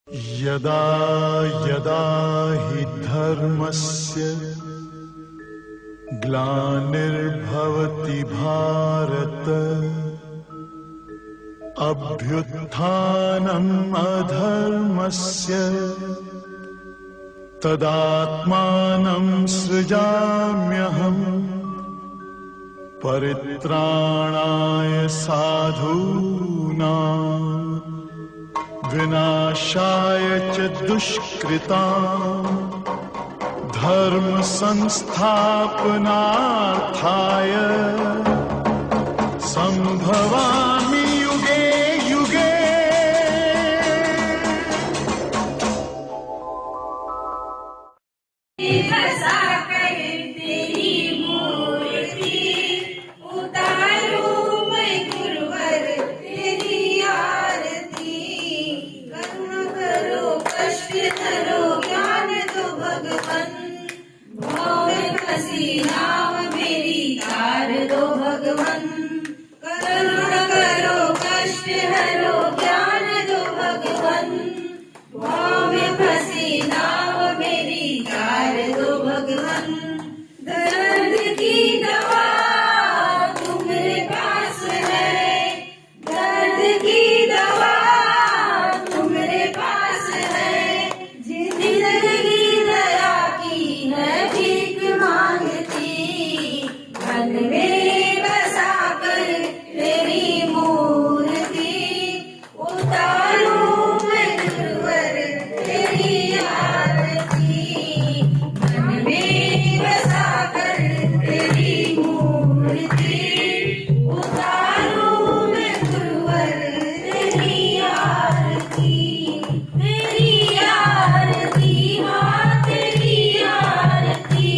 यदा यदा हि धर्मस्य ग्लानिर्भवति भारत अभ्युत्थानम् अधर्मस्य तदात्मानं सृजाम्यहम् परित्राणाय साधूनां विनाशाय च दुष्कृताम् धर्म संस्थापनार्थाय संभवामि युगे युगे। नाम मेरी तार दो भगवन, करुण करो कष्ट हरो ज्ञान दो भगवन। भाव में फंसी नाव मेरी तार दो भगवन। दर्द की दवा तुम्हारे पास है, दर्द की दवा तुम्हारे पास है। जिंदगी दया की है भीख मांगती, मन में बसा कर तेरी मूर्ति। उतारूं मैं गुरुवर तेरी आरती, मन में बसा कर तेरी मूर्ति। उतारूं मैं गुरुवर तेरी आरती, तेरी आरती माँ तेरी आरती,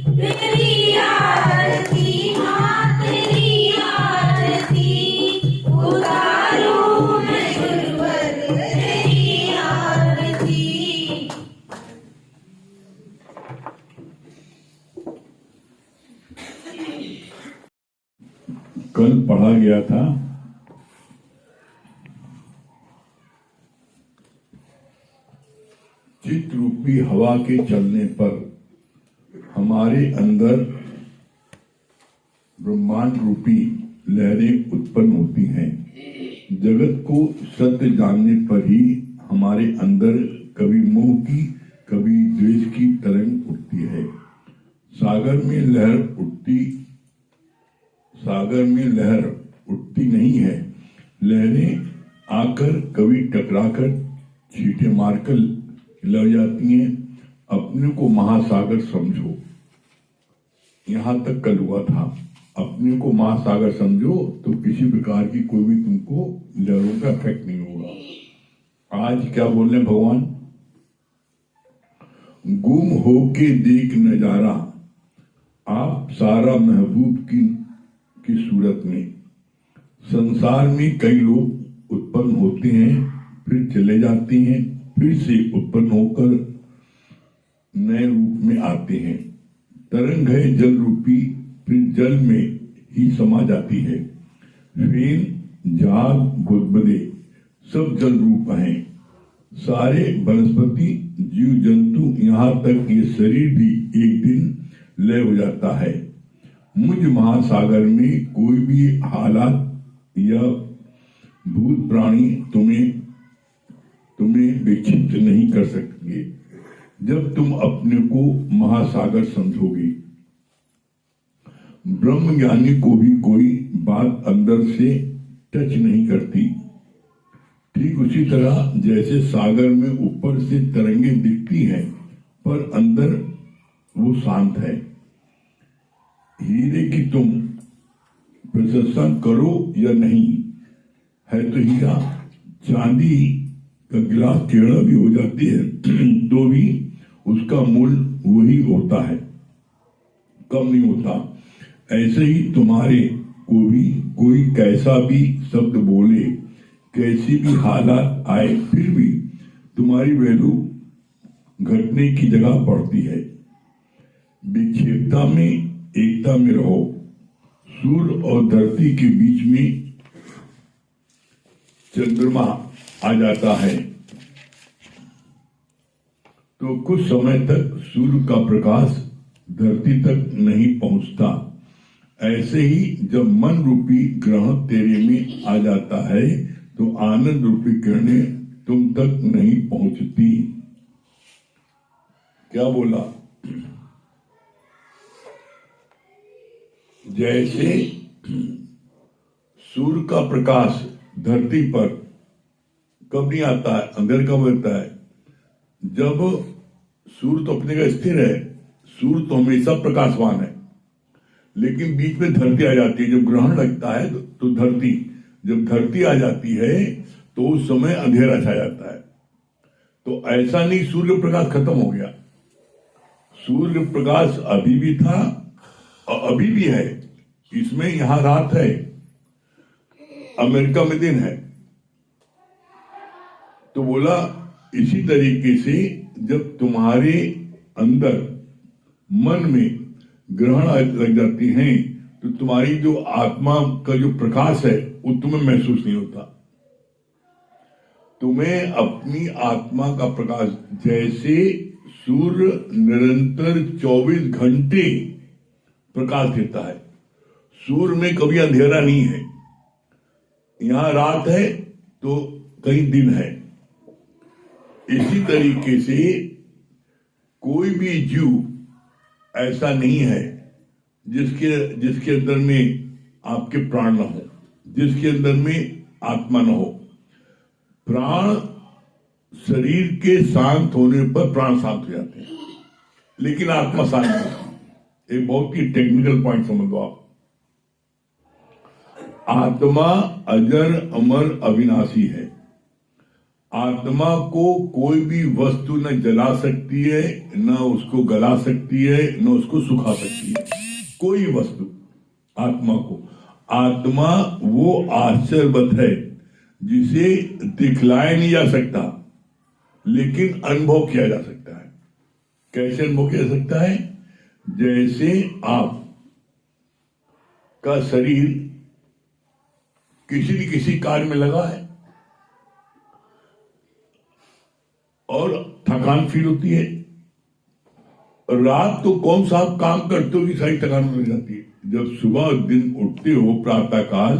तेरी आरती माँ तेरी आरती। उतारूं मैं गुरुवर तेरी आरती। कल पढ़ा गया था चित्त रूपी हवा के चलने पर हमारे अंदर ब्रह्मांड रूपी लहरें उत्पन्न होती हैं। जगत को सत्य जानने पर ही हमारे अंदर कभी मोह की कभी द्वेष की तरंग उठती है। सागर में लहर उठती नहीं है। लहरें आकर कभी टकराकर छींटे मारकर लग जाती हैं। अपने को महासागर समझो, यहाँ तक कल हुआ था। अपने को महासागर समझो तो किसी प्रकार की कोई भी तुमको लहरों का इफेक्ट नहीं होगा। आज क्या बोल रहे भगवान? गुम होके देख नजारा आप सारा महबूब की सूरत में। संसार में कई लोग उत्पन्न होते हैं, फिर चले जाते हैं, फिर से उत्पन्न होकर नए रूप में आते हैं। तरंग है जल रूपी, फिर जल में ही समा जाती है। फेन, जाग, बुदबुदे सब जल रूप हैं। सारे वनस्पति, जीव जंतु, यहाँ तक ये शरीर भी एक दिन लय हो जाता है। मुझ महासागर में कोई भी हालात या भूत प्राणी तुम्हें विक्षिप्त नहीं कर सकेंगे जब तुम अपने को महासागर समझोगे। ब्रह्म ज्ञानी को भी कोई बात अंदर से टच नहीं करती। ठीक उसी तरह जैसे सागर में ऊपर से तरंगे दिखती हैं पर अंदर वो शांत है। हीरे की तुम प्रशंसा करो या नहीं, है तो हीरा। चांदी का गिलास टेढ़ा भी हो जाती है तो भी उसका मूल्य वही होता है, कम नहीं होता। ऐसे ही तुम्हारे को भी कोई कैसा भी शब्द बोले, कैसी भी हालात आए, फिर भी तुम्हारी वैल्यू घटने की जगह पड़ती है। विक्षेपता में एकता में रहो। सूर्य और धरती के बीच में चंद्रमा आ जाता है। तो कुछ समय तक सूर्य का प्रकाश धरती तक नहीं पहुंचता। ऐसे ही जब मन रूपी ग्रहण तेरे में आ जाता है तो आनंद रूपी किरणें तुम तक नहीं पहुंचती। क्या बोला? जैसे सूर्य का प्रकाश धरती पर कब नहीं आता है, अंधेर कब होता है? जब सूर्य तो अपने का स्थिर है, सूर्य तो हमेशा प्रकाशवान है, लेकिन बीच में धरती आ जाती है। जब ग्रहण लगता है तो धरती, जब धरती आ जाती है तो उस समय अंधेरा छा जाता है। तो ऐसा नहीं सूर्य प्रकाश खत्म हो गया, सूर्य प्रकाश अभी भी था और अभी भी है। इसमें यहां रात है, अमेरिका में दिन है। तो बोला इसी तरीके से जब तुम्हारे अंदर मन में ग्रहण लग जाती हैं तो तुम्हारी जो आत्मा का जो प्रकाश है वो तुम्हें महसूस नहीं होता। तुम्हें अपनी आत्मा का प्रकाश, जैसे सूर्य निरंतर 24 घंटे प्रकाश देता है, सूर्य में कभी अंधेरा नहीं है। यहां रात है तो कहीं दिन है। इसी तरीके से कोई भी जीव ऐसा नहीं है जिसके अंदर में आपके प्राण न हो, जिसके अंदर में आत्मा न हो। प्राण शरीर के शांत होने पर प्राण शांत हो जाते हैं, लेकिन आत्मा शांत नहीं होती। एक बहुत ही टेक्निकल पॉइंट समझ लो आप। आत्मा अजर अमर अविनाशी है। आत्मा को कोई भी वस्तु न जला सकती है, न उसको गला सकती है, न उसको सुखा सकती है। कोई वस्तु आत्मा को, आत्मा वो आश्चर्यवत है जिसे दिखलाया नहीं जा सकता, लेकिन अनुभव किया जा सकता है। कैसे अनुभव किया जा सकता है? जैसे आप का शरीर किसी न किसी कार्य में लगा है और थकान फील होती है। रात तो कौन सा आप काम करते हो कि सारी थकान मिल जाती है। जब सुबह दिन उठते हो प्रातः काल,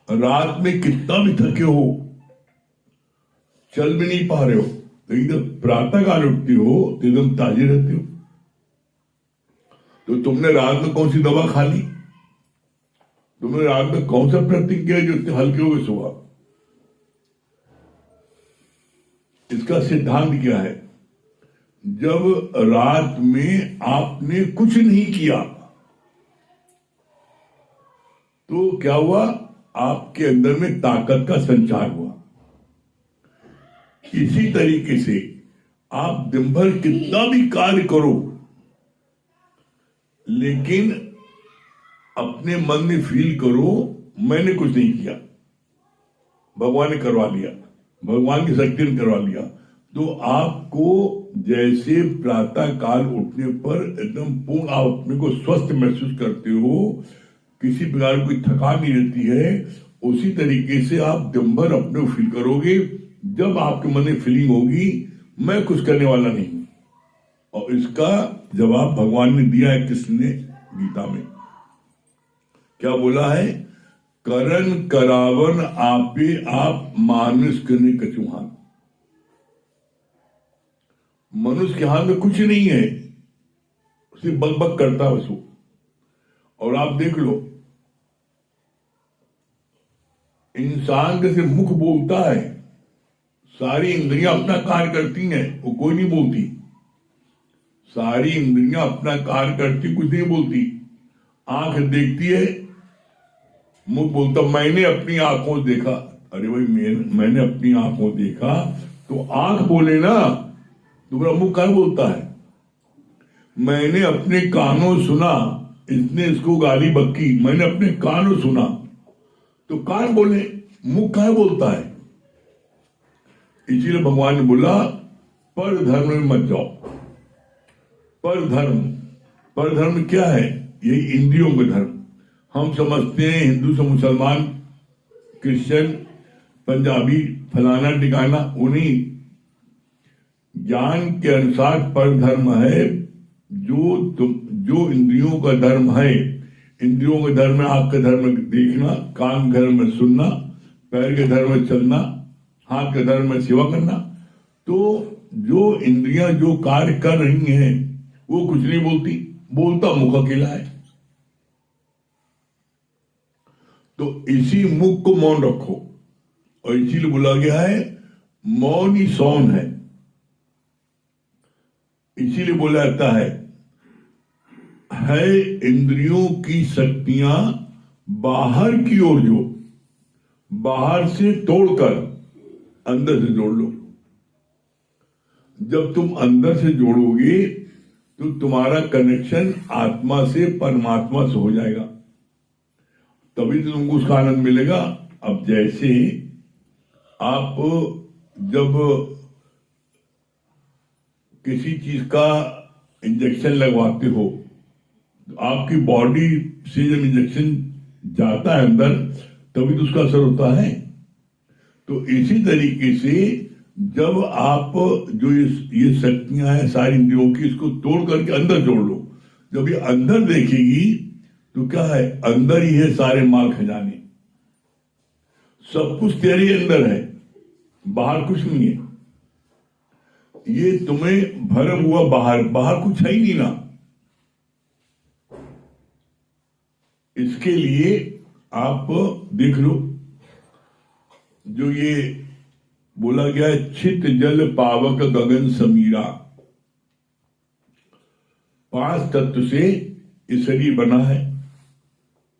रात में कितना भी थके हो, चल भी नहीं पा रहे हो, लेकिन जब प्रातः काल उठते हो तो एकदम ताजे रहते हो। तो तुमने रात में कौन सी दवा खा ली? तुमने रात में कौन सा प्रयत्न किया जो इतने हल्के हो गए सुबह? इसका सिद्धांत क्या है? जब रात में आपने कुछ नहीं किया तो क्या हुआ? आपके अंदर में ताकत का संचार हुआ। इसी तरीके से आप दिन भर कितना भी कार्य करो, लेकिन अपने मन में फील करो मैंने कुछ नहीं किया, भगवान ने करवा लिया, भगवान की शक्ति ने करवा लिया। तो आपको जैसे प्रातः काल उठने पर एकदम पूर्ण आप अपने को स्वस्थ महसूस करते हो, किसी प्रकार की कोई थकान नहीं रहती है, उसी तरीके से आप दिन भर अपने को फील करोगे। जब आपके मन में फीलिंग होगी मैं कुछ करने वाला नहीं हूं। और इसका जवाब भगवान ने दिया है। किसने? गीता में क्या बोला है? करन करावन आपे आप मानुष करने कचुहान। मनुष्य के हाथ में कुछ नहीं है, सिर्फ बक बक करता है उसको। और आप देख लो, इंसान के सिर्फ मुख बोलता है, सारी इंद्रियां अपना कार्य करती हैं, वो कोई नहीं बोलती। सारी इंद्रियां अपना कार्य करती, कुछ नहीं बोलती। आंख देखती है, मुख बोलता मैंने अपनी आंखों देखा। अरे भाई मैंने अपनी आंखों देखा तो आंख बोले ना, तुम्हारा मुख क्या बोलता है? मैंने अपने कानों सुना, इसने इसको गाली बक्की, मैंने अपने कानों सुना, तो कान बोले, मुख क्या बोलता है? इसीलिए भगवान ने बोला पर धर्म में मत जाओ। पर धर्म क्या है? यही इंद्रियों का धर्म। हम समझते हैं हिंदू से मुसलमान, क्रिश्चियन, पंजाबी, फलाना टिकाना, उन्हीं ज्ञान के अनुसार पर धर्म है जो इंद्रियों का धर्म है। इंद्रियों का धर्म है आंख का धर्म देखना, कान का धर्म सुनना, पैर के धर्म में चलना, हाथ के धर्म में सेवा करना। तो जो इंद्रियां जो कार्य कर रही हैं वो कुछ नहीं बोलती, बोलता मुख अकेला है। तो इसी मुख को मौन रखो, और इसीलिए बोला गया है मौन ही सौन है। इसीलिए बोला जाता है इंद्रियों की शक्तियां बाहर की ओर जो, बाहर से तोड़कर अंदर से जोड़ लो। जब तुम अंदर से जोड़ोगे तो तुम्हारा कनेक्शन आत्मा से परमात्मा से हो जाएगा, तभी तो तुमको उसका आनंद मिलेगा। अब जैसे आप जब किसी चीज का इंजेक्शन लगवाते हो, तो आपकी बॉडी से जब इंजेक्शन जाता है अंदर तभी तो उसका असर होता है। तो इसी तरीके से जब आप जो ये शक्तियां हैं सारी इंद्रियों की, इसको तोड़ करके अंदर जोड़ लो। जब ये अंदर देखेगी तो क्या है, अंदर ही है सारे माल खजाने, सब कुछ तेरे अंदर है, बाहर कुछ नहीं है। ये तुम्हें भरम हुआ बाहर, बाहर कुछ है ही नहीं ना। इसके लिए आप देख लो, जो ये बोला गया है चित जल पावक गगन समीरा, 5 तत्व से ये शरीर बना है।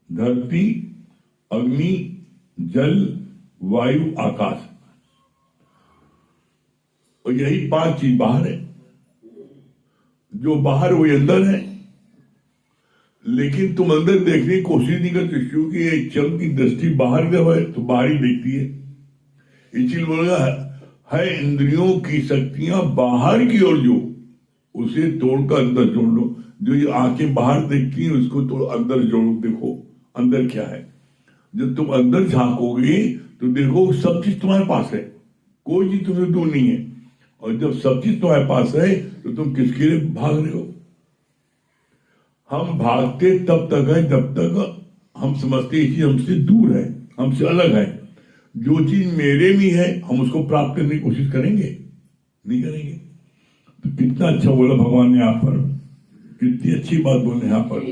धरती, अग्नि, जल, वायु, आकाश, और यही 5 चीज बाहर है। जो बाहर वही अंदर है, लेकिन तुम अंदर देखने की कोशिश नहीं करते, क्योंकि ये चम की दृष्टि बाहर जब है तो बाहर ही देखती है। इसलिए बोला है इंद्रियों की शक्तियां बाहर की ओर जो, उसे तोड़कर अंदर जोड़ लो। जो ये आंखें बाहर देखती हैं उसको तो अंदर जोड़ो, देखो अंदर क्या है। जब तुम अंदर झांकोगे तो देखो सब चीज तुम्हारे पास है, कोई चीज तुमसे दूर नहीं है। और जब सब चीज तुम्हारे पास है तो तुम किसके लिए भाग रहे हो? हम भागते तब तक है जब तक हम समझते ये चीज हमसे दूर है, हमसे अलग है। जो चीज मेरे में है हम उसको प्राप्त करने की कोशिश करेंगे? नहीं करेंगे। तो कितना अच्छा बोला भगवान ने यहाँ पर, कितनी अच्छी बात बोले यहाँ पर।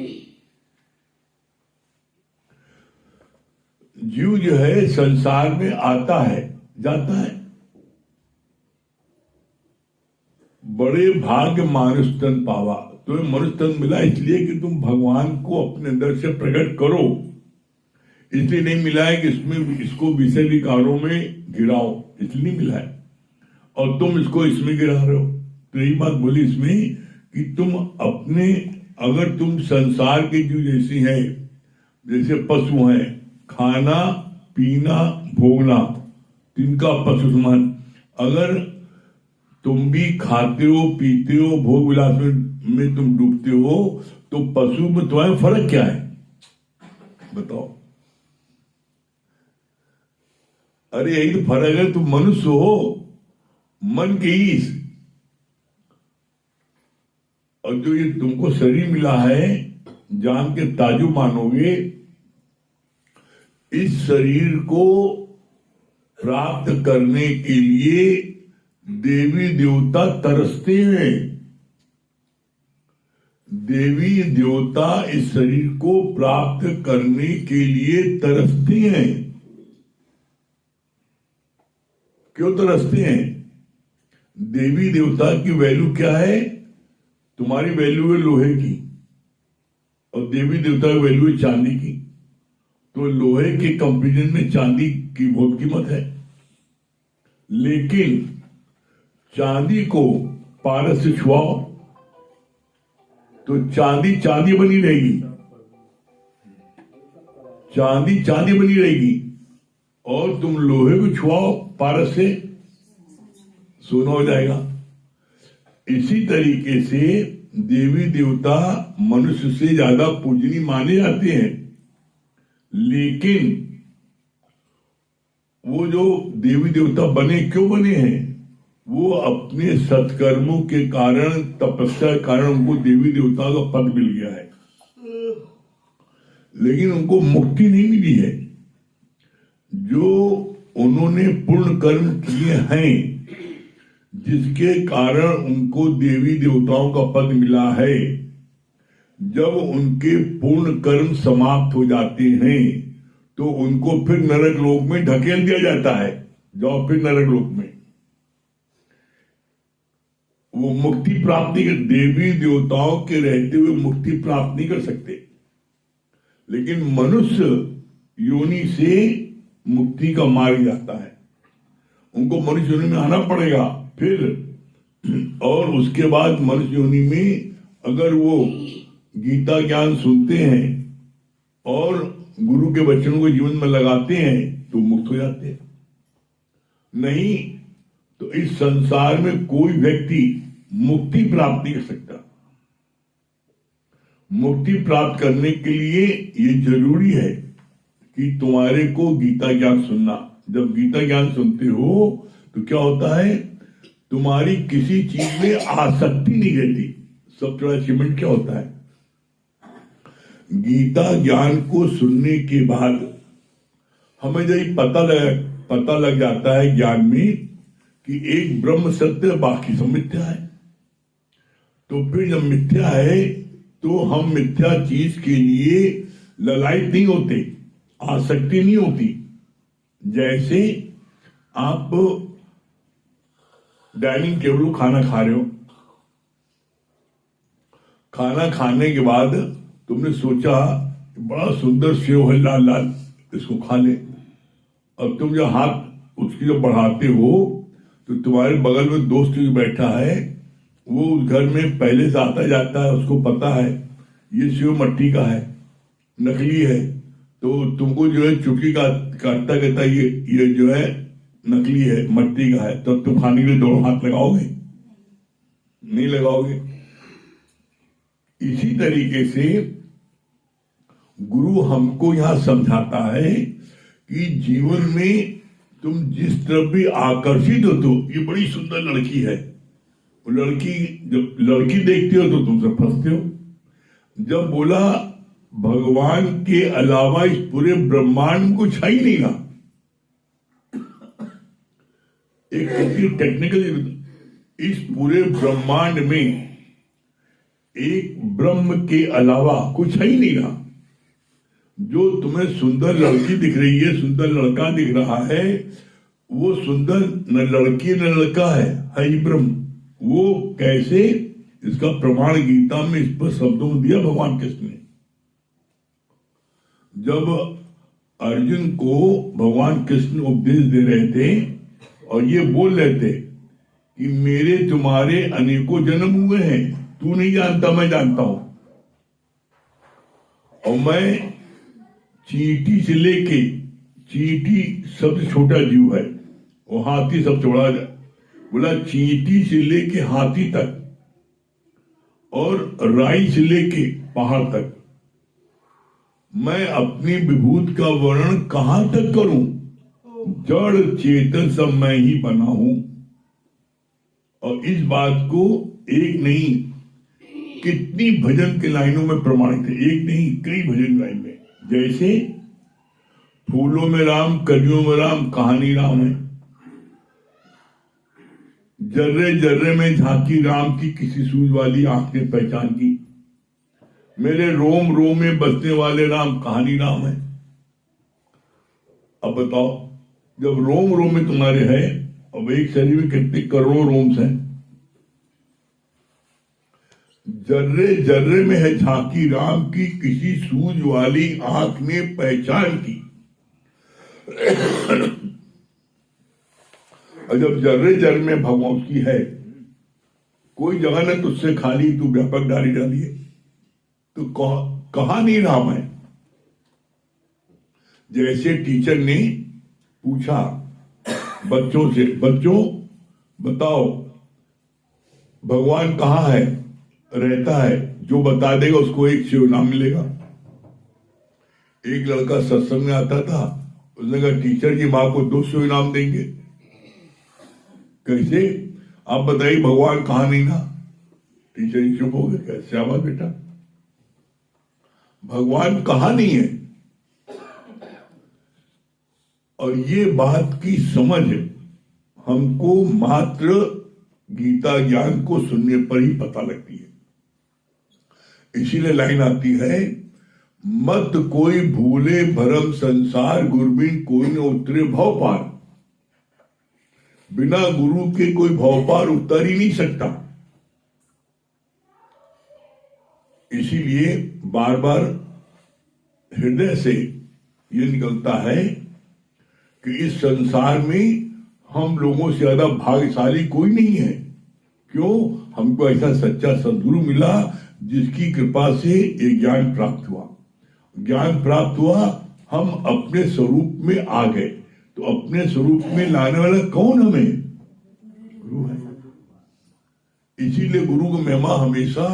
जीव जो है संसार में आता है जाता है, बड़े भाग्य मानुष तन पावा। तुम्हें मनुष्य तन मिला इसलिए कि तुम भगवान को अपने अंदर से प्रकट करो, इसलिए नहीं मिला है कि इसमें इसको विषय विकारों में गिराओ, इसलिए मिला है। और तुम इसको इसमें गिरा रहे हो। तो यही बात बोली इसमें कि तुम अपने, अगर तुम संसार के जो जैसी हैं, जैसे पशु हैं, खाना पीना भोगना, तिनका पशु समान। अगर तुम भी खाते हो पीते हो भोग विलास में तुम डूबते हो, तो पशु में तुम्हारा फर्क क्या है बताओ? अरे यही तो फर्क है, तुम मनुष्य हो, मन के ईश। और जो ये तुमको शरीर मिला है, जान के ताजु मानोगे, इस शरीर को प्राप्त करने के लिए देवी देवता तरसते हैं। देवी देवता इस शरीर को प्राप्त करने के लिए तरसते हैं। क्यों तरसते हैं? देवी देवता की वैल्यू क्या है? तुम्हारी वैल्यू है लोहे की, और देवी देवता की वैल्यू है चांदी की। तो लोहे के कंपेरिजन में चांदी की बहुत कीमत है। लेकिन चांदी को पारस से छुआओ तो चांदी चांदी बनी रहेगी, चांदी चांदी बनी रहेगी। और तुम लोहे को छुआओ पारस से, सोना हो जाएगा। इसी तरीके से देवी देवता मनुष्य से ज्यादा पूजनीय माने जाते हैं। लेकिन वो जो देवी देवता बने, क्यों बने हैं? वो अपने सत्कर्मों के कारण, तपस्या के कारण उनको देवी देवताओं का पद मिल गया है, लेकिन उनको मुक्ति नहीं मिली है। जो उन्होंने पूर्ण कर्म किए हैं, जिसके कारण उनको देवी देवताओं का पद मिला है, जब उनके पूर्ण कर्म समाप्त हो जाते हैं तो उनको फिर नरक लोक में ढकेल दिया जाता है। जाओ फिर नरक लोक में, वो मुक्ति प्राप्ति कर, देवी देवताओं के रहते हुए मुक्ति प्राप्त नहीं कर सकते, लेकिन मनुष्य योनि से मुक्ति का मार्ग जाता है। उनको मनुष्य योनि में आना पड़ेगा फिर, और उसके बाद मनुष्य योनि में अगर वो गीता ज्ञान सुनते हैं और गुरु के वचनों को जीवन में लगाते हैं तो मुक्त हो जाते हैं। नहीं तो इस संसार में कोई व्यक्ति मुक्ति प्राप्त नहीं कर सकता। मुक्ति प्राप्त करने के लिए ये जरूरी है कि तुम्हारे को गीता ज्ञान सुनना। जब गीता ज्ञान सुनते हो तो क्या होता है, तुम्हारी किसी चीज में आसक्ति नहीं रहती। सब थोड़ा अचीवमेंट क्या होता है, गीता ज्ञान को सुनने के बाद हमें जब पता लग जाता है ज्ञान में कि एक ब्रह्म सत्य, बाकी सब मिथ्या है। तो फिर जब मिथ्या है तो हम मिथ्या चीज के लिए ललायत नहीं होते, आसक्ति नहीं होती। जैसे आप डाइनिंग टेबल खाना खा रहे हो, खाना खाने के बाद तुमने सोचा बड़ा सुंदर सेव है लाल लाल, इसको खा ले। अब तुम जब हाथ उसकी जब बढ़ाते हो तो तुम्हारे बगल में दोस्त जो बैठा है वो उस घर में पहले से आता जाता है, उसको पता है ये सेव मट्टी का है, नकली है। तो तुमको जो है चुटकी का काटता कहता ये जो है नकली है, मट्टी का है। तब तुम खाने के लिए दोनों हाथ लगाओगे? नहीं लगाओगे। इसी तरीके से गुरु हमको यहां समझाता है कि जीवन में तुम जिस तरफ भी आकर्षित हो, तो ये बड़ी सुंदर लड़की है, वो लड़की जब लड़की देखते हो तो तुमसे फंसते हो। जब बोला भगवान के अलावा इस पूरे ब्रह्मांड में कुछ है ही नहीं ना, एक टेक्निकल, इस पूरे ब्रह्मांड में एक ब्रह्म के अलावा कुछ है ही नहीं ना। जो तुम्हें सुंदर लड़की दिख रही है, सुंदर लड़का दिख रहा है, वो सुंदर न लड़की न लड़का है ही ब्रह्म। वो कैसे, इसका प्रमाण गीता में इस पर शब्दों में दिया भगवान कृष्ण ने। जब अर्जुन को भगवान कृष्ण उपदेश दे रहे थे और ये बोल रहे थे कि मेरे तुम्हारे अनेकों जन्म हुए हैं, तू नहीं जानता मैं जानता हूं, और मैं चींटी से लेके, चींटी सबसे छोटा जीव है, वो हाथी सब छोड़ा जाए, बोला चींटी से लेके हाथी तक और राई से लेके पहाड़ तक मैं अपनी विभूत का वर्णन कहां तक करूं, जड़ चेतन सब मैं ही बना हूं। और इस बात को एक नहीं कितनी भजन के लाइनों में प्रमाणित है, एक नहीं कई भजन लाइन में। जैसे फूलों में राम, कलियों में राम, कहानी राम है। जर्रे जर्रे में झांकी राम की, किसी सूझ वाली आंख ने पहचान की। मेरे रोम रोम में बसने वाले राम, कहानी राम है। अब बताओ, जब रोम रोम में तुम्हारे है, अब एक शरीर में कितने करोड़ों रोम्स हैं। जर्रे जर्रे में है झांकी राम की, किसी सूझ वाली आंख ने पहचान की। और जब जर्रे जर्रे में भगवान की है, कोई जगह न तुझसे खाली, तू व्यापक डाली डालिए, तो कहा नहीं राम है। जैसे टीचर ने पूछा बच्चों से, बच्चों बताओ भगवान कहाँ है, रहता है, जो बता देगा उसको एक शिव नाम मिलेगा। एक लड़का सत्संग में आता था, उसने कहा टीचर की माँ को 200 इनाम देंगे। कैसे? आप बताइए भगवान कहा नहीं ना? टीचर ही चुप हो गए, कैसे आवाज बेटा, भगवान कहा नहीं है। और ये बात की समझ हमको मात्र गीता ज्ञान को सुनने पर ही पता लगती है। इसीलिए लाइन आती है, मत कोई भूले भरम संसार, गुरबिन कोई न उतरे भव पार। बिना गुरु के कोई भव पार उतर ही नहीं सकता। इसीलिए बार बार हृदय से ये निकलता है कि इस संसार में हम लोगों से ज्यादा भाग्यशाली कोई नहीं है। क्यों? हमको ऐसा सच्चा सद्गुरु मिला जिसकी कृपा से ये ज्ञान प्राप्त हुआ। ज्ञान प्राप्त हुआ, हम अपने स्वरूप में आ गए। तो अपने स्वरूप में लाने वाला कौन? हमें गुरु है। इसीलिए गुरु की महिमा हमेशा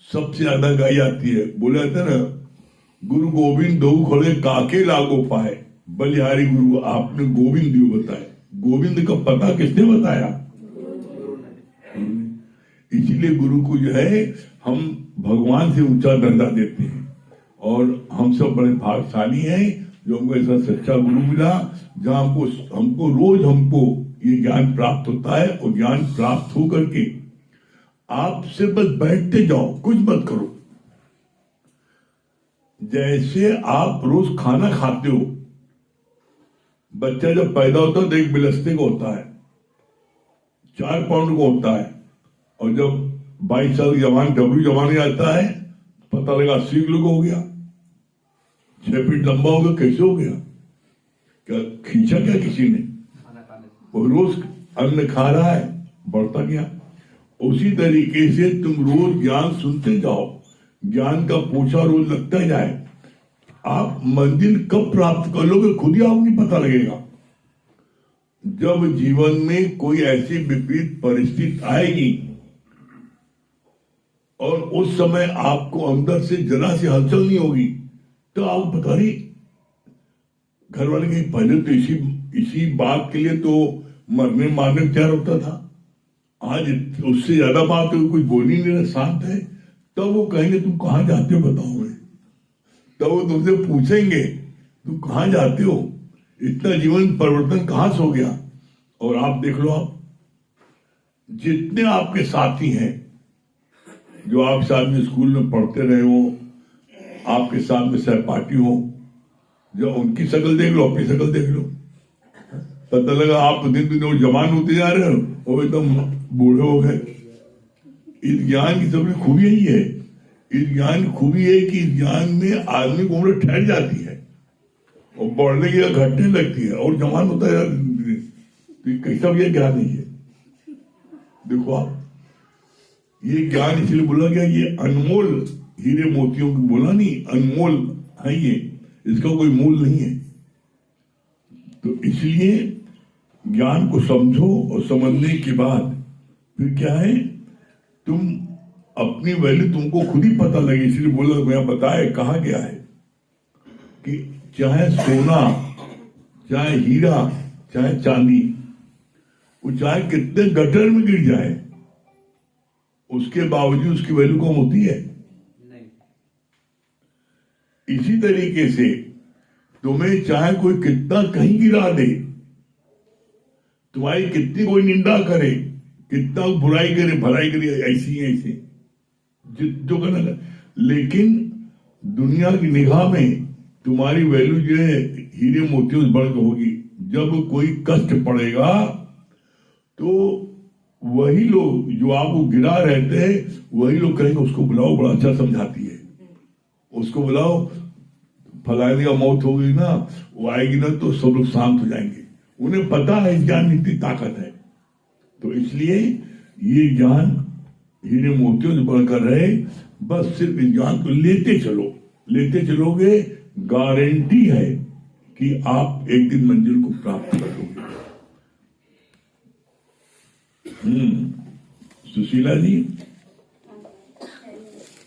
सबसे ज्यादा गाई जाती है। बोला जाता है ना, गुरु गोविंद दो खड़े काके लागो पाए, बलिहारी गुरु आपने गोविंद दियो बताए। गोविंद का पता किसने बताया? इसीलिए गुरु को जो है हम भगवान से ऊंचा दर्जा देते हैं। और हम सब बड़े भाग्यशाली हैं जो हमको ऐसा सच्चा गुरु मिला, जहां हमको रोज हमको ये ज्ञान प्राप्त होता है। और ज्ञान प्राप्त हो करके आप सिर्फ बस बैठते जाओ, कुछ मत करो। जैसे आप रोज खाना खाते हो, बच्चा जब पैदा होता है तो एक बिलस्ते को होता है, 4 पाउंड को होता है। और जब 22 साल जवान डब्ल्यू जवान आता है, पता लगा 80 किलो का हो गया, 6 फीट लंबा हो गया। कैसे हो गया? क्या खींचा क्या किसी ने? वो रोज अन्न खा रहा है, बढ़ता गया। उसी तरीके से तुम रोज ज्ञान सुनते जाओ, ज्ञान का पोछा रोज लगता जाए। आप मंजिल कब प्राप्त कर लोगे खुद ही आपको नहीं पता लगेगा। जब जीवन में कोई ऐसी विपरीत परिस्थिति आएगी और उस समय आपको अंदर से जरा सी हलचल नहीं होगी, तो आप पता नहीं, घर वाले के पहले तो इसी बात के लिए तो मरने मारने तैयार होता था। आज उससे ज्यादा बात है, कुछ बोल ही नहीं रहा, शांत है। तब वो कहेंगे तुम कहां जाते हो बताओ मैं। तब वो तुमसे पूछेंगे तुम कहां जाते हो, इतना जीवन परिवर्तन कहां से हो गया। और आप देख लो, आप जितने आपके साथी हैं जो आप साथ में स्कूल में पढ़ते रहे हो, आपके साथ में सहपाठी हो, जब उनकी शक्ल देख लो, अपनी शक्ल देख लो, पता लगा आप दिन दिन जवान होते जा रहे हो और एकदम बूढ़े हो गए। इस ज्ञान की सबसे खूबी यही है। इस ज्ञान की खूबी है कि इस ज्ञान में आदमी की उम्र ठहर जाती है और बढ़ने की घटने लगती है और जवान होता है। कैसा ये ज्ञान नहीं है। देखो आप, ये ज्ञान इसलिए बोला गया, ये अनमोल हीरे मोतियों की बोला नहीं, अनमोल है ये, इसका कोई मूल नहीं है। तो इसलिए ज्ञान को समझो और समझने के बाद फिर क्या है, तुम अपनी वैल्यू तुमको खुद ही पता लगे। इसलिए बोला, मैं बताया, कहा गया है कि चाहे सोना, चाहे हीरा, चाहे चांदी, वो चाहे कितने गटर में गिर जाए, उसके बावजूद उसकी वैल्यू कम होती है नहीं। इसी तरीके से तुम्हें चाहे कोई कितना कहीं गिरा दे, तुम्हारी कितनी कोई निंदा करे, कितना बुराई करे, भलाई करे, ऐसी ऐसे जो करना, लेकिन दुनिया की निगाह में तुम्हारी वैल्यू जो है हीरे मोतियों से बढ़कर होगी। जब कोई कष्ट पड़ेगा तो वही लोग जो आपको गिरा रहते हैं, वही लोग कहेंगे उसको बुलाओ, बड़ा अच्छा समझाती है, उसको बुलाओ, फलाने का मौत हो गई ना, वो आएगी ना, तो सब लोग शांत हो जाएंगे। उन्हें पता है इस ज्ञान में इतनी ताकत है। तो इसलिए ये ज्ञान हीरे मोतियों से बढ़कर रहे। बस सिर्फ इस ज्ञान को लेते चलो, लेते चलोगे, गारंटी है कि आप एक दिन मंजिल को प्राप्त करोगे। सुशीला जी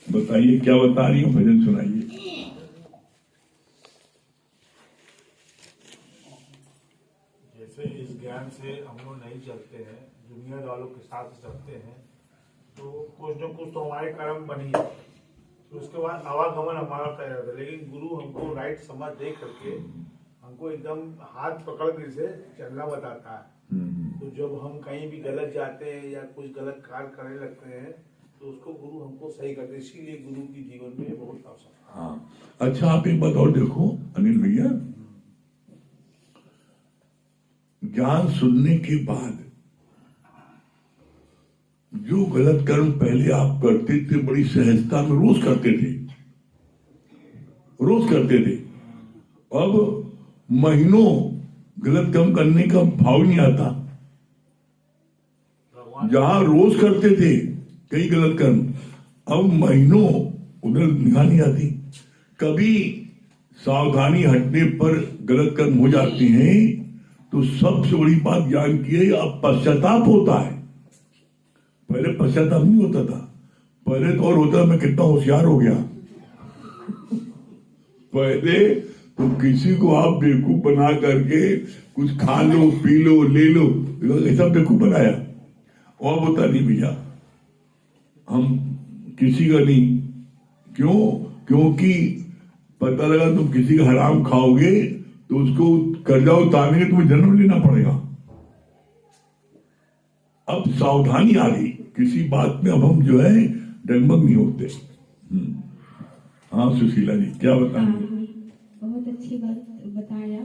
बताइए, क्या बता रही हो, भजन सुनाइए। जैसे इस ज्ञान से हम लोग नहीं चलते हैं, दुनिया संगत वालों के साथ चलते हैं तो कुछ न कुछ तो हमारे कर्म बन ही जाते हैं। तो उसके बाद आवागमन हमारा तय रहता है, लेकिन गुरु हमको राइट समझ दे करके हमको एकदम हाथ पकड़ के से चलना बताता है। तो जब हम कहीं भी गलत जाते हैं या कुछ गलत कार्य करने लगते हैं तो उसको गुरु हमको सही करते हैं। इसीलिए गुरु की जीवन में बहुत आवश्यकता है। हाँ, अच्छा आप एक बात और देखो अनिल भैया, ज्ञान सुनने के बाद जो गलत कर्म पहले आप करते थे बड़ी सहजता में रोज करते थे, अब महीनों गलत कर्म करने का भाव नहीं आता। जहां रोज करते थे कई गलत कर्म, अब महीनों उधर निगाह नहीं आती। कभी सावधानी हटने पर गलत कर्म हो जाते हैं तो सबसे बड़ी बात ज्ञान की है, अब पश्चाताप होता है। पहले पश्चाताप नहीं होता था, पहले तो और होता मैं कितना होशियार हो गया। पहले तो किसी को आप बेवकूफ बना करके कुछ खा लो पी लो ले लो, ऐसा बेवकूफ बनाया। और बता नहीं भैया हम किसी का नहीं, क्यों? क्योंकि पता लगा तुम किसी का हराम खाओगे तो उसको कर्जा उतारने के तुम्हें जन्म लेना पड़ेगा। अब सावधानी आ गई, किसी बात में अब हम जो है डगमग नहीं होते। हाँ सुशीला जी क्या बताएंगे? बहुत अच्छी बात बताया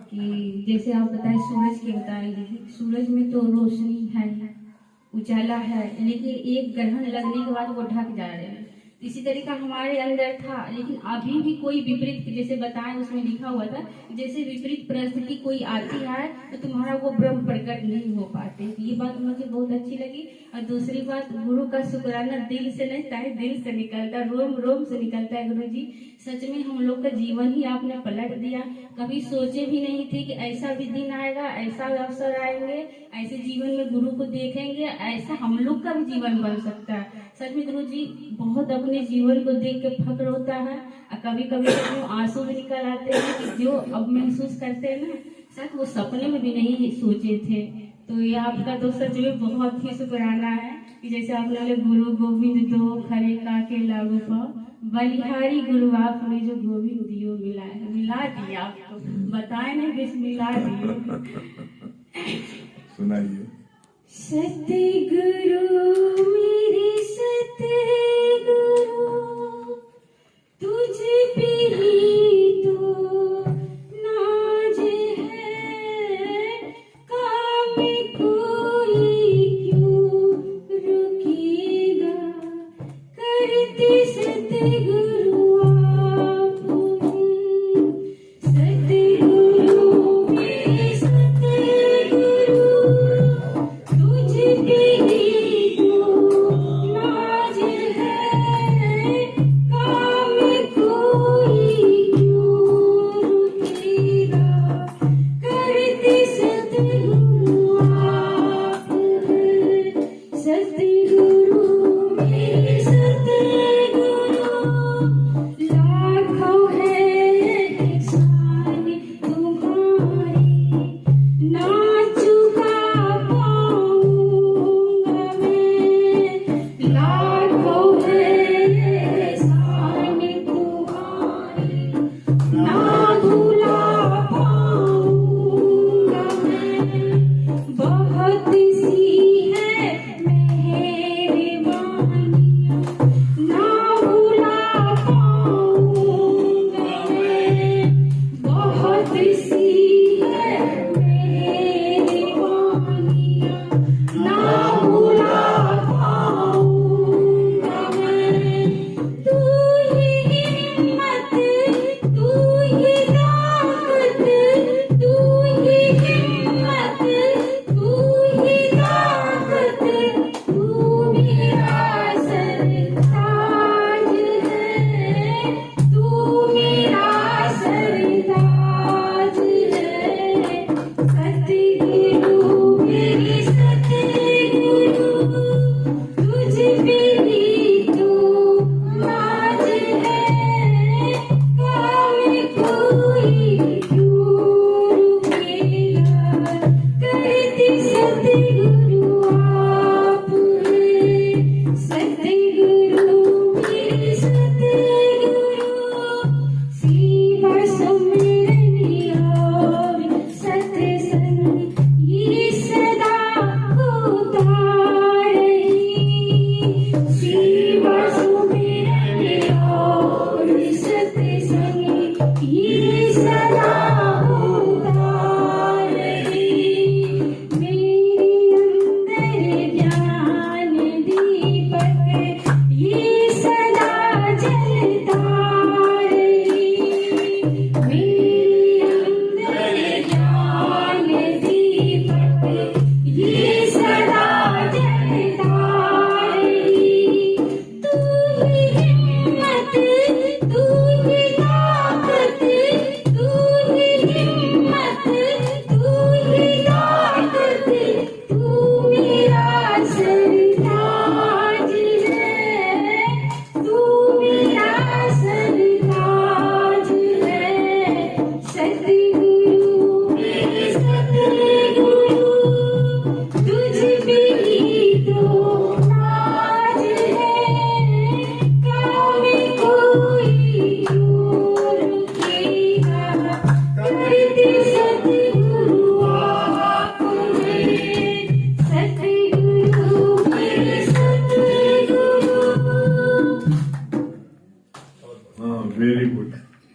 कि जैसे आप बताए सूरज की बताए, लेकिन सूरज में तो रोशनी है, उजाला है, लेकिन एक ग्रहण लगने के बाद वो ढक जा रहे हैं। इसी तरीका हमारे अंदर था, लेकिन अभी भी कोई विपरीत, जैसे बताएं उसमें लिखा हुआ था, जैसे विपरीत परिस्थिति कोई आती है तो तुम्हारा वो ब्रह्म प्रकट नहीं हो पाते। ये बात मुझे बहुत अच्छी लगी। और दूसरी बात, गुरु का शुक्राना दिल से नहीं ताकि दिल से निकलता है, रोम रोम से निकलता है। गुरु जी सच में हम लोग का जीवन ही आपने पलट दिया। कभी सोचे भी नहीं थे कि ऐसा भी दिन आएगा, ऐसा अवसर आएंगे, ऐसे जीवन में गुरु को देखेंगे, ऐसा हम लोग का भी जीवन बन सकता है। सच में गुरु जी बहुत अपने जीवन को देख के फक्र होता है। और कभी कभी तो आंसू भी निकल आते हैं कि जो अब महसूस करते हैं ना, सच वो सपने में भी नहीं सोचे थे। तो ये आपका तो सच में बहुत ही शुक्राना है कि जैसे आपने बोले गुरु गोविंद दो खरे काके लागू पाओ, बलिहारी गुरु आपने जो गोविंद दियो मिला दिया आपको, बताए नहीं बस मिला दिया। सुनाइए। सतगुरु मेरे सतगुरु, तुझ पे ही तो नाज है, काम कोई क्यों रुकेगा, करते सतगुरु आप सतगुरु मेरे सतगुरु, तुझ पे ही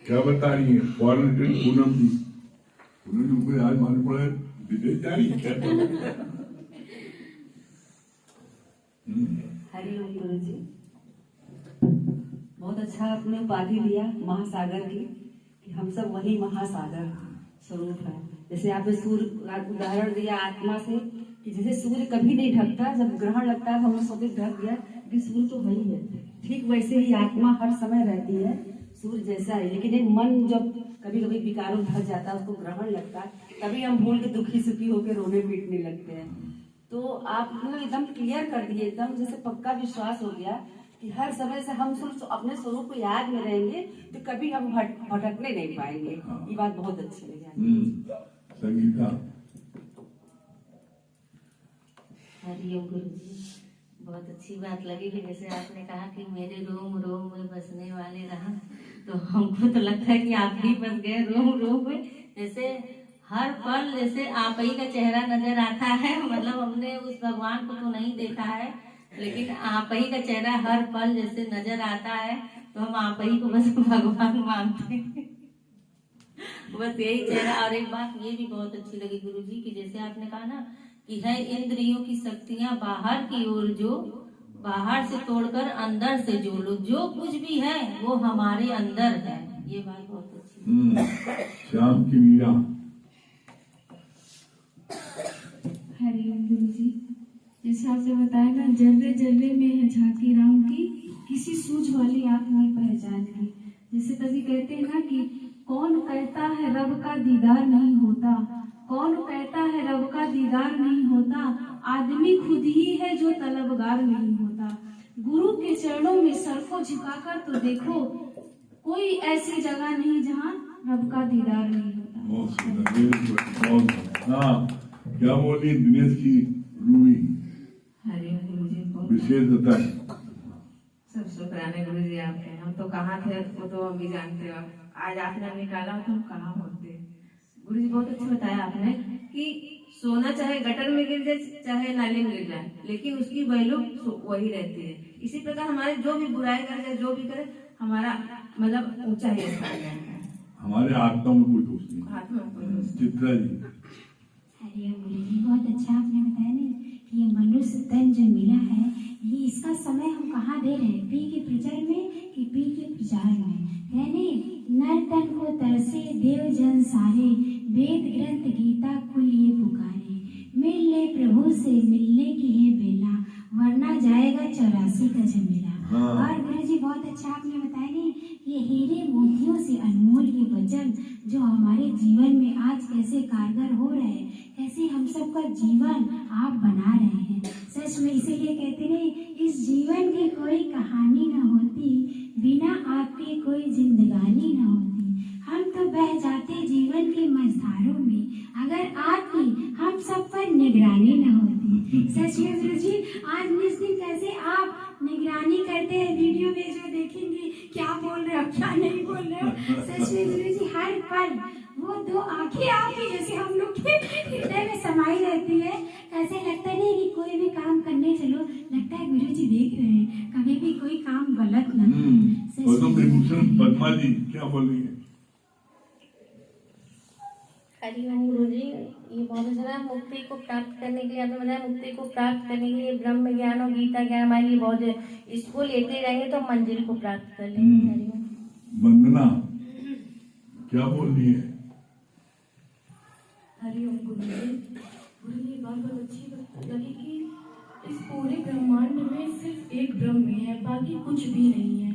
क्या बता रही है? फॉरन पूनम जी, पूनम जी को आज मालूम पड़ा है विदेश जा रही है क्या? हरिओम गुरु जी, बहुत अच्छा आपने उपाधि दिया महासागर की, कि हम सब वही महासागर स्वरूप है। जैसे आपने सूर्य का उदाहरण दिया आत्मा से, कि जैसे सूर्य कभी नहीं ढकता, जब ग्रहण लगता है तो हम सोचते ढक गया, लेकिन सूर्य तो वही है। ठीक वैसे ही आत्मा हर समय रहती है, सूर्य जैसा है। लेकिन एक मन जब कभी कभी विकारों ढक जाता है, उसको ग्रहण लगता है, तभी हम भूल के दुखी सुखी होकर रोने पीटने लगते हैं। तो आपने एकदम क्लियर कर दिए, एकदम जैसे पक्का विश्वास हो गया कि हर समय से हम सिर्फ अपने स्वरूप को याद में रहेंगे तो कभी हम भटकने नहीं पाएंगे। ये बात बहुत अच्छी लगी। संगीता, हरिओम गुरु जी, बहुत अच्छी बात लगी कि जैसे आपने कहा कि मेरे रोम रोम में बसने वाले रहा, तो हमको तो लगता है कि आप ही बस गए रोम रोम में। जैसे हर पल जैसे आप ही का चेहरा नजर आता है, मतलब हमने उस भगवान को तो नहीं देखा है, लेकिन आप ही का चेहरा हर पल जैसे नजर आता है, तो हम आप ही को बस भगवान मानते हैं। बस यही चेहरा। और एक बात ये भी बहुत अच्छी लगी गुरु जी की जैसे आपने कहा ना कि है इंद्रियों की शक्तियां बाहर की ओर, जो बाहर से तोड़कर अंदर से जो लो, जो कुछ भी है वो हमारे अंदर है। ये बात बहुत अच्छी। श्याम की मीरा। हरिओम गुरु जी, जैसे आपने बताया ना, जल्ले जल्ले में है झांकी राम की, किसी सूझ वाली आंख में पहचान की। जैसे कभी कहते हैं ना कि कौन कहता है रब का दीदार नहीं होता, कौन कहता है रब का दीदार नहीं होता, आदमी खुद ही है जो तलबगार नहीं होता। गुरु के चरणों में सर को झुकाकर तो देखो, कोई ऐसी जगह नहीं जहाँ रब का दीदार नहीं होता। बहुत सुंदर, बहुत। हाँ, क्या बोली दिनेश की रूही? हरिओम गुरु जी, बहुत विशेष बताए। सब शुक्राने गुरु जी आपके। हम तो कहाँ थे वो तो हम भी जानते हो, आज आपने निकाला तो हम कहाँ होते। गुरु जी बहुत अच्छा बताया आपने कि सोना चाहे गटर में गिर जाए चाहे नाले में गिर जाए, लेकिन उसकी वैल्यू वही रहती है। इसी प्रकार हमारे जो भी बुराई कर जाए, जो भी करे, हमारा मतलब ऊंचा ही स्थान है, हमारे आत्मा में कोई दोष नहीं। आत्मा को। चित्रा जी। हरिओम गुरु जी, बहुत अच्छा आपने बताया ना कि ये मनुष्य तन जो मिला है, ये इसका समय हम कहाँ दे रहे हैं, पी के प्रचार में कि पी के प्रचार में। यानी नर तन को तरसे देव जन सारे, वेद ग्रंथ गीता कुल ये पुकारे। मिल ले प्रभु से मिलने की है बेला, वरना जाएगा 84 का झमेला। और गुरु जी बहुत अच्छा आपने बताया नहीं, ये हीरे मोतियों से अनमोल ये वचन जो हमारे जीवन में आज कैसे कारगर हो रहे हैं, कैसे हम सबका जीवन आप बना रहे हैं। सच में इसीलिए कहते नहीं, इस जीवन की कोई कहानी न होती, बिना आपके कोई जिंदगानी न होती। हम तो बह जाते जीवन के मझधारों में, अगर आपकी हम सब पर निगरानी न होती। सच में गुरु जी, आज जिस दिन कैसे आप निगरानी करते हैं, वीडियो में जो देखेंगे क्या बोल रहे हो क्या नहीं बोल रहे हो। सच में गुरु जी हर पल वो दो आंखें आपकी जैसे हम लोग के हृदय में समाई रहती है। ऐसे लगता नहीं कि कोई भी काम करने चलो, लगता है गुरु जी देख रहे हैं, कभी भी कोई काम गलत ना हो। और तो विभूषण पद्मा जी क्या बोल रही है? हरिओम गुरु जी, ये बहुत अच्छा है। मुक्ति को प्राप्त करने के लिए आपने बताया, मुक्ति को प्राप्त करने के लिए ब्रह्म ज्ञान और गीता ज्ञान हमारे लिए बहुत है। इसको लेते रहेंगे तो मंजिल को प्राप्त कर लेंगे। हरिओम। वंदना क्या बोल रही है? हरिओम गुरु जी, बात बहुत अच्छी लगी कि इस पूरे ब्रह्मांड में सिर्फ एक ब्रह्म है, बाकी कुछ भी नहीं है।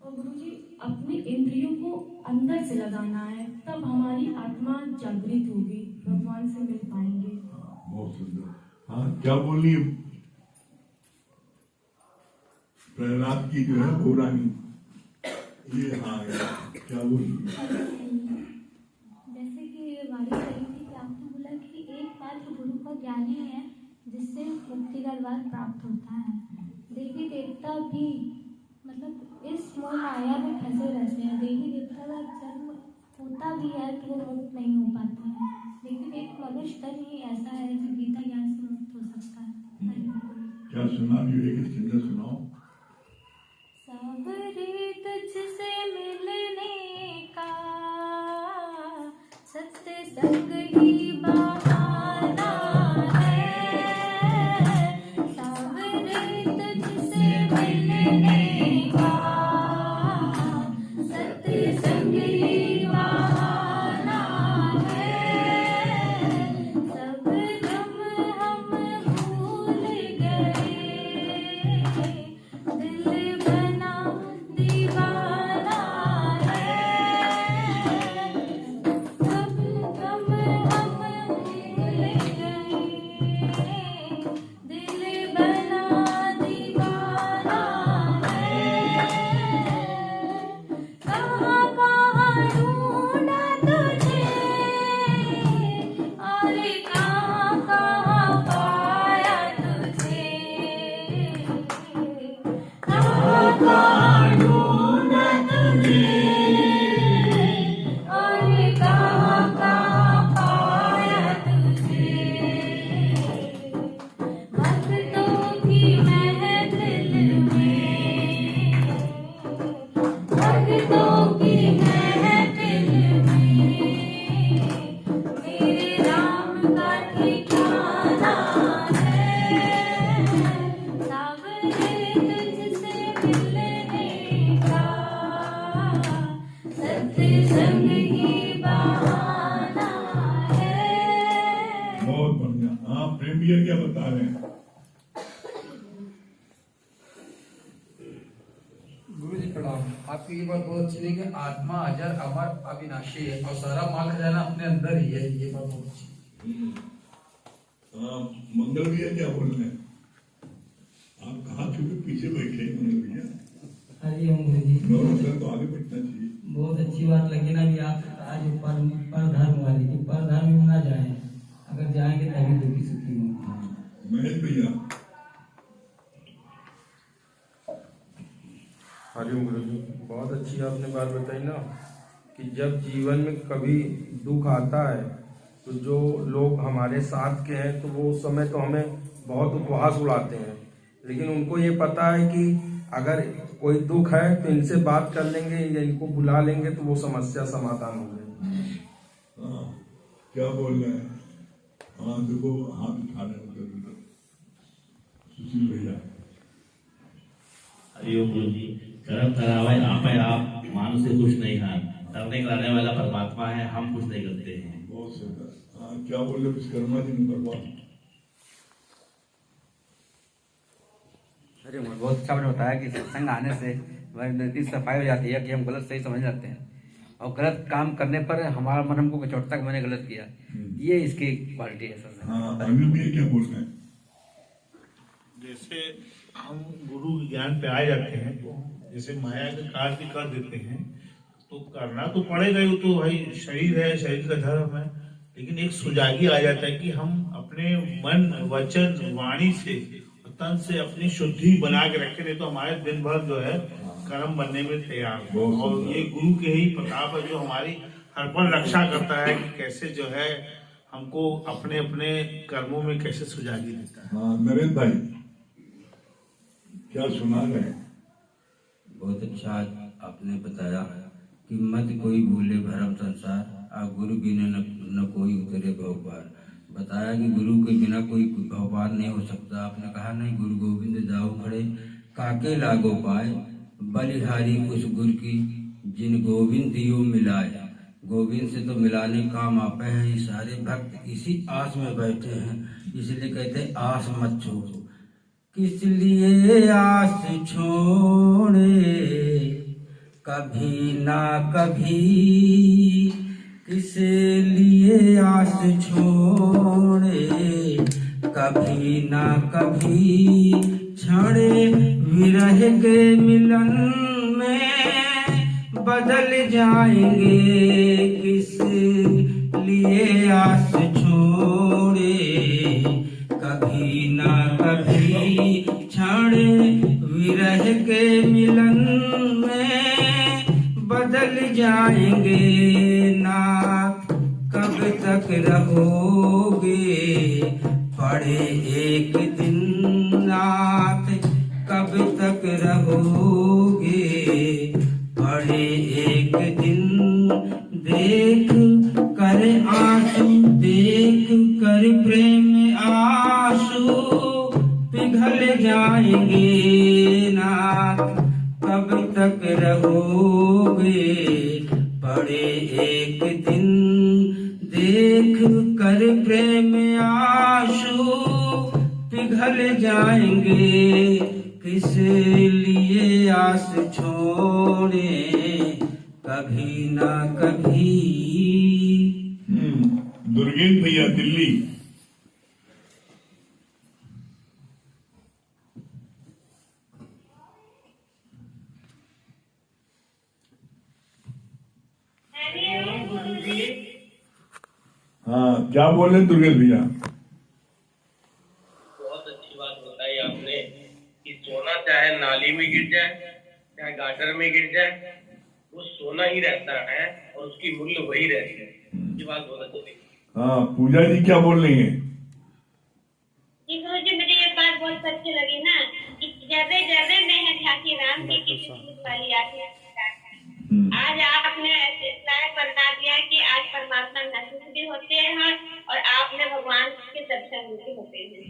और गुरु जी अपने इंद्रियों को अंदर से लगाना है, तब हमारी आत्मा जागृत होगी, भगवान से मिल पाएंगे। बहुत सुंदर। हाँ, क्या बोल रही है? प्रहलाद की जो है पौराणी, ये हाँ क्या बोल रही है? जैसे कि ये वाली कही थी कि आपने बोला कि एक मात्र गुरु का ज्ञान ही है जिससे मुक्ति का द्वार प्राप्त होता है। देवी देवता भी मतलब इस मोह माया में फंसे रहते हैं। देवी देवता का जन्म होता भी है तो वो मुक्त नहीं हो पाते हैं, लेकिन एक मनुष्य तन ही ऐसा है जो गीता ज्ञान से मुक्त हो सकता है। क्या सुना रही हो? एक छंद सुनाओ। सावरे तुझसे मिलने का काम। आपकी ये बात बहुत अच्छी लगी कि आत्मा अजर अमर अविनाशी है और सारा माल खजाना अपने अंदर ही है। ये बात बहुत अच्छी। मंगल भैया क्या बोल रहे हैं? आप कहाँ छुपे पीछे बैठे हैं मंगल भैया? हरिओम गुरु जी। दोनों सर तो आगे बैठना चाहिए। बहुत अच्छी बात लगी ना भी आप आज पर धर्म वाली की पर धर्म में ना जाए, अगर जाएंगे तभी दुखी सुखी होंगे। महेश भैया। हरिओम गुरु जी, बहुत अच्छी आपने बात बताई ना कि जब जीवन में कभी दुख आता है तो जो लोग हमारे साथ के हैं तो वो उस समय तो हमें बहुत उपहास उड़ाते हैं, लेकिन उनको ये पता है कि अगर कोई दुख है तो इनसे बात कर लेंगे या इनको बुला लेंगे तो वो समस्या समाधान हो जाएगी। हाँ, क्या बोल रहे हैं? हाँ देखो, हाथ उठा रहे हैं सुशील भैया। हरिओम गुरु जी, कर्म करावे आप मानुष से कुछ नहीं है, करने कराने वाला परमात्मा है, हम कुछ नहीं करते हैं। बहुत सुंदर। हाँ, क्या बोल रहे विश्वकर्मा जी ने भगवान? अरे बहुत अच्छा आपने बताया कि सत्संग आने से हमारी इतनी सफाई हो जाती है कि हम गलत सही समझ जाते हैं और गलत काम करने पर हमारा मन हमको कचौटता कि मैंने गलत किया। ये इसकी क्वालिटी है सर। हाँ, अभी भी क्या बोल रहे हैं? जैसे हम गुरु ज्ञान पे आ जाते हैं तो जैसे माया के कार्य कर देते हैं तो करना तो पड़ेगा ही, तो भाई शरीर है, शरीर का धर्म है, लेकिन एक सुजागी आ जाता है कि हम अपने मन वचन वाणी से तन से अपनी शुद्धि बना के रखें, नहीं तो हमारे दिन भर जो है कर्म बनने में तैयार है। और ये गुरु के ही प्रताप है जो हमारी हर पल रक्षा करता है कि कैसे जो है हमको अपने अपने कर्मों में कैसे सुजागी देता है। हाँ, नरेंद्र भाई क्या सुना रहे हैं? बहुत अच्छा आपने बताया कि मत कोई भूले भरम संसार, आ गुरु बिना न कोई उतरे भवपार। बताया कि गुरु के बिना कोई भवपार नहीं हो सकता। आपने कहा नहीं, गुरु गोविंद जाओ खड़े काके लागो पाए, बलिहारी उस गुरु की जिन गोविंद दियो मिलाए। गोविंद से तो मिलाने काम आपे हैं, ये सारे भक्त इसी आस में बैठे हैं, इसलिए कहते हैं आस मत छोड़ो। किस लिए आस छोड़े कभी ना कभी, किस लिए आस छोड़े कभी ना कभी, क्षणे विरह के मिलन में बदल जाएंगे। किस लिए आस छोड़े कभी ना कभी, क्षण विरह के मिलन में बदल जाएंगे। नाथ कब तक रहोगे पड़े एक दिन, नाथ कब तक रहोगे पड़े एक दिन। देख कर आंसू, देख कर प्रेम आंसू पिघल जाएंगे। नाथ कब तक रहोगे पड़े एक दिन। देख कर प्रेम आंसू पिघल जाएंगे। किस लिए आस छोड़े कभी ना कभी। दुर्गेश भैया दिल्ली। हाँ, क्या बोल रहे दुर्गेश भैया? बहुत अच्छी बात बताई आपने कि सोना चाहे नाली में गिर जाए चाहे गाटर में गिर जाए, वो सोना ही रहता है और उसकी मूल्य वही रहती है। ये बात बहुत अच्छी लगी। हाँ, पूजा जी क्या बोल रही है? जी गुरु जी, मुझे ये बात बहुत अच्छी लगी ना कि जर्रे जर्रे में है झांकी राम की किस्मत वाली आखिर। आज आपने ऐसे लायक बता दिया कि आज परमात्मा महसूस भी होते हैं और आपने भगवान के दर्शन भी होते हैं।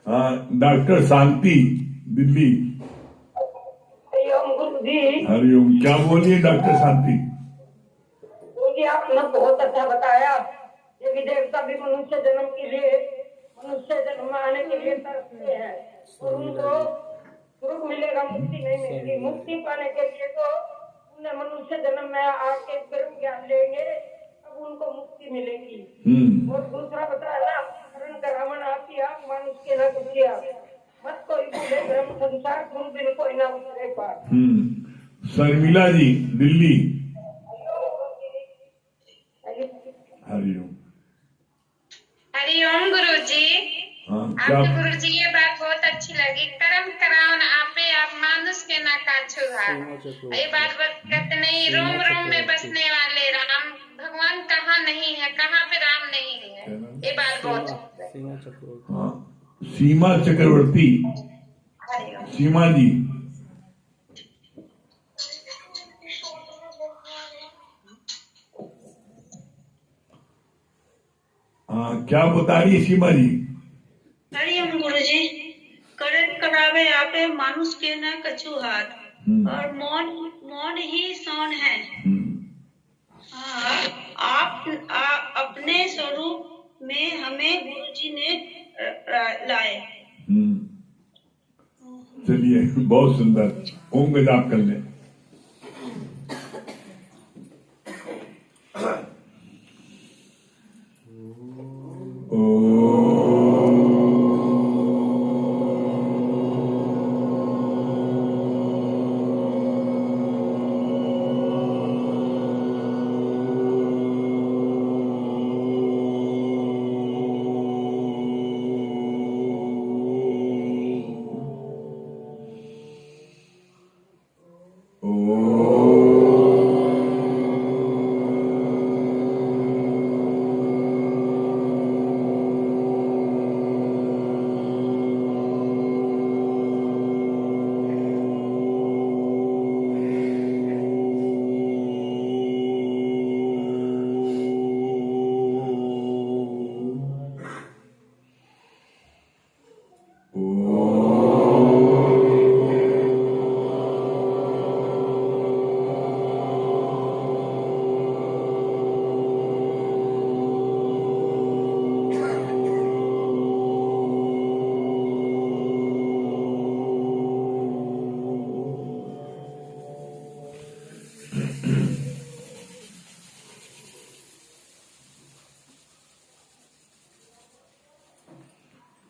हाँ, डॉक्टर शांति दिल्ली। हरिओम गुरु जी। हरिओम, क्या बोलिए डॉक्टर शांति? गुरु जी, आपने बहुत अच्छा बताया। देवी देवता भी मनुष्य जन्म के लिए, मनुष्य जन्म आने के लिए तरसते हैं और उनको सुख मिलेगा, मुक्ति नहीं मिलेगी। मुक्ति पाने के लिए तो उन्हें मनुष्य जन्म में आके ब्रह्म ज्ञान लेंगे, अब उनको मुक्ति मिलेगी। और दूसरा बताया ना, करण करावन आपकी आप मानुष के न कुछिया, मत कोई भूले ब्रह्म संसार, तुम बिन कोई ना उतरे पार। शर्मिला जी, दिल्ली। हरिओम। हरिओम गुरु जी। आपके गुरु जी ये बात बहुत अच्छी लगी, कर्म करावन आपे आप मानुष के ना काछू हार। ये बात कहते नहीं, रोम रोम में बसने वाले राम, भगवान कहाँ नहीं है, कहाँ पे राम नहीं है, ये बात बहुत। हाँ, सीमा चक्रवर्ती। सीमा जी। हाँ, क्या बता रही है सीमा जी? हरिओम गुरु जी। करण करावे आपे मानुष के न कछु हाथ, और मौन ही सौन है। आप अपने स्वरूप में हमें गुरु जी ने लाए। चलिए, बहुत सुंदर। ओम का जाप कर ले।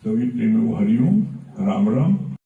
सभी प्रेमियों हरिओम, राम राम।